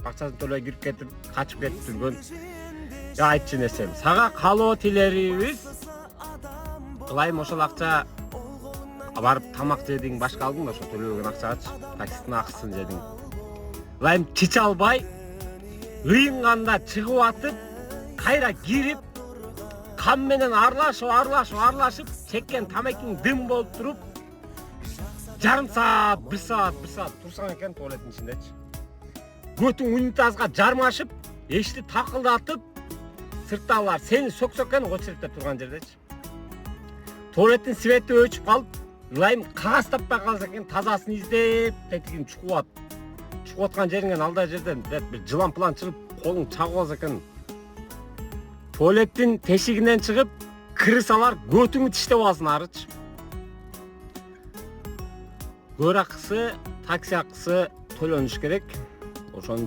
акчасын төлөй кирип кетип качып кетип жүргөн. Айтчы нерсем, сага калоо тилерибиз. Кылайым ошол акча барып тамак жедиң, башка алдың да ошо төлөбөгөн акчагачы, таксисттин акысын жедиң. Кылайым чече албай, ыйынганда чыгып атып, кайра кирип, кам менен аралашып, чеккен тамакиң дым болуп туруп, жарым саат, бир саат турсаң экен туалеттин ичиндечи. Көтүң унитазга жармашып, эшти такылдатып, сырттагылар сени сөксө экен очередте турган жердечи. Туалеттин свети өчүп калып, ылайым кагаз таппай калса экен, тазасын издеп, тетигин чукуп аткан жериңен алда жерден бир жылан план чыгып, колуң чагып алса экен. Туалеттин тешигинен чыгып, крысалар көтүңү тиштеп алсын арычы. Көр акысы, такси акысы төлөнүш керек. Ошону